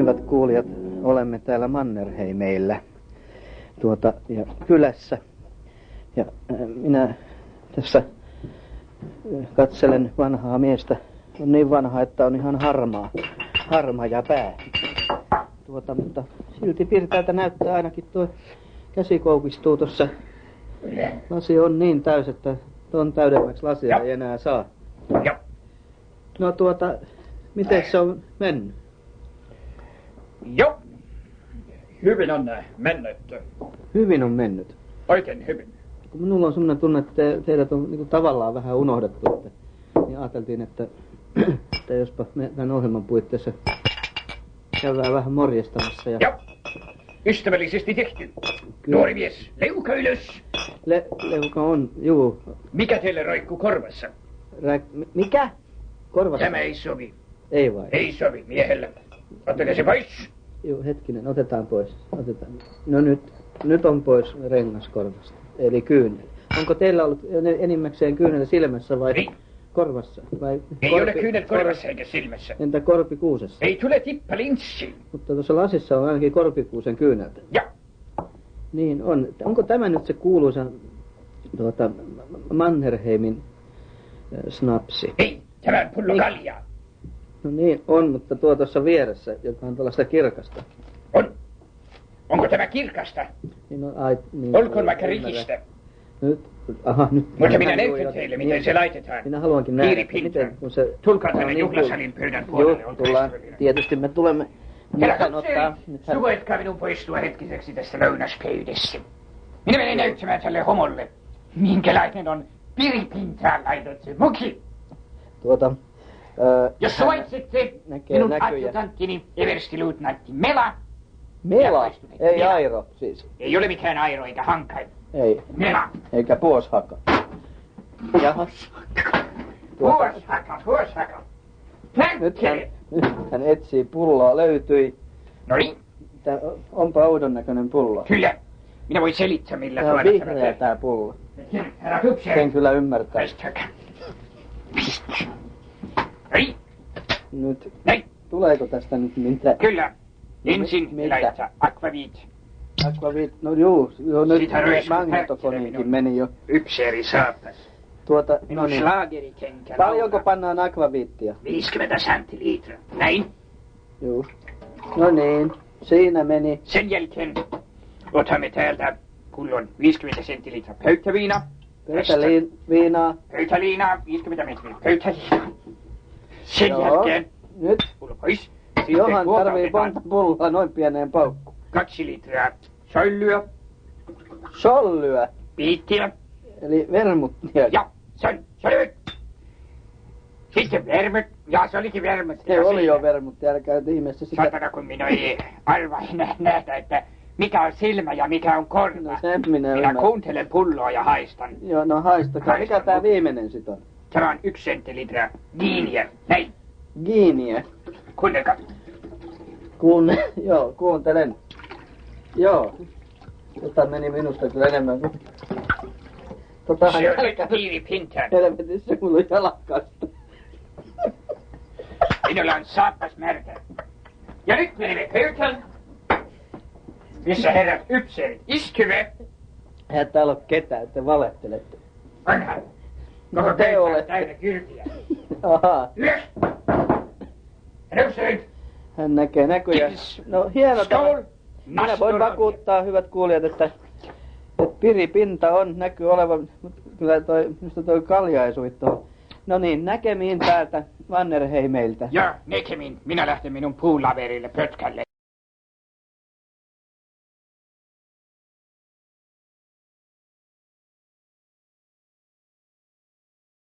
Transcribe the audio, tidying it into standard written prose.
hyvät kuulijat, olemme täällä Mannerheimillä ja kylässä. Ja minä tässä katselen vanhaa miestä. On niin vanha, että on ihan harmaa ja pää. Mutta silti Pirtältä näyttää ainakin tuo käsikoupistuu tuossa. Lasi on niin täys, että tuon täydemmäksi lasia ei enää saa. Ja. No miten se on mennyt? Joo. Hyvin on mennyt. Hyvin on mennyt. Oikein hyvin. Kun minulla on sellainen tunne, että teidät on niin tavallaan vähän unohdettu. Niin ajateltiin, että jospa me tämän ohjelman puitteissa käydään vähän morjestamassa. Joo. Ystävällisesti tehty. Kyllä. Nuori mies, leuka ylös. Leuka on, juu. Mikä teille roikkuu korvassa? Mikä? Korvassa? Tämä ei sovi. Ei vai? Ei sovi miehellä. Ottakaa se pois. Joo, hetkinen, otetaan pois. No nyt on pois rengas korvasta, eli kyynel. Onko teillä ollut enimmäkseen kyynel silmässä vai ei. Korvassa? Vai ei ole kyynel korvassa eikä silmässä. Entä korpikuusessa? Ei tule tippa linssiin. Mutta tuossa lasissa on ainakin korpikuusen kyyneltä. Ja. Niin on. Onko tämä nyt se kuuluisa Mannerheimin snapsi? Ei, tämä on pullo kaljaa. No niin, on, mutta tuossa vieressä, joka on tällaista kirkasta. On. Onko tämä kirkasta? Niin, olkoon vaikka rikistä. Nyt. Mutta minä näytän teille, miten se laitetaan. Minä haluankin nähdä, miten kun se... Tulkaa tänne juhlasalin pöydän puolelle. Joo, tullaan. Tietysti me tulemme... Suvoitkaa minun poistua hetkiseksi tästä lounaspöydässä. Minä menen näyttämään tälle homolle, minkälainen on piripintaan laitettu muki. Jos suvaitsette minun adjutanttini, everstiluutnantti Mela. Mela? Ei Mela. Airo siis. Ei ole mikään Airo eikä Hankain. Ei. Mela. Eikä Puoshaka. Jahas. Puoshaka. Nyt hän etsii pulloa, löytyi. No niin. Onpa oudon näköinen pullo. Kyllä. Minä voin selittää millä tavalla. Tämä on vihreä tää pullo. Sen kyllä ymmärtää. Ei. Nyt. Näin. Tuleeko tästä nyt mitä? Kyllä. Ensin laittaa akvaviit. Akvaviit, no juu, nyt magnetofoniinkin meni jo. Ypseeri saapas. No niin. Schlagerikenkä. Paljonko pannaan akvaviittia? 50 sentilitraa. Näin. Juu. No niin, siinä meni. Sen jälkeen otamme täältä kullon 50 sentilitraa pöytäviinaa. Pöytäliinaa. Pöytäliinaa, 50 metriä pöytäliinaa. Sen jälkeen. Nyt. Pullo pois. Johan tarvii monta pulloa noin pieneen paukkuun. 2 litraa sollyä. Sollyä? Piittiä. Eli vermuttia. Ja, sollyt. Sitten vermut. Ja se olikin vermut. Se oli jo vermutti, älkää ihmeessä sitä. Satana kun minä ei arva nähdä, että mikä on silmä ja mikä on korva. No sen minä kuuntelen pulloa ja haistan. Joo, no haistakaa. Mikä tää viimeinen sit on? Tämä on 1 sentilitraa giiniä. Näin. Giiniä? Kuunnelkaa. Joo, kuuntelen. Joo. Meni minusta kyllä enemmän kuin... Se on nyt piiripintaan. Helvetissä mulla on jalakasta. Minulla on saappas märkä. Ja nyt menemme pöytään. Missä herrat ypserit istuve? Eihän täällä ole ketään, te valehtelette. Vanha. Koko pöytä on täynnä kylkiä. Ahaa. Ylös! Röpserit! Hän näkee näköjään. No hieno tämä. Minä voin vakuuttaa, hyvät kuulijat, että piripinta on, näkyy olevan, mutta kyllä minusta toi kalja ei suittu. No niin, näkemiin täältä Mannerheimeiltä. Joo, näkemiin. Minä lähten minun puulaverille pötkälle.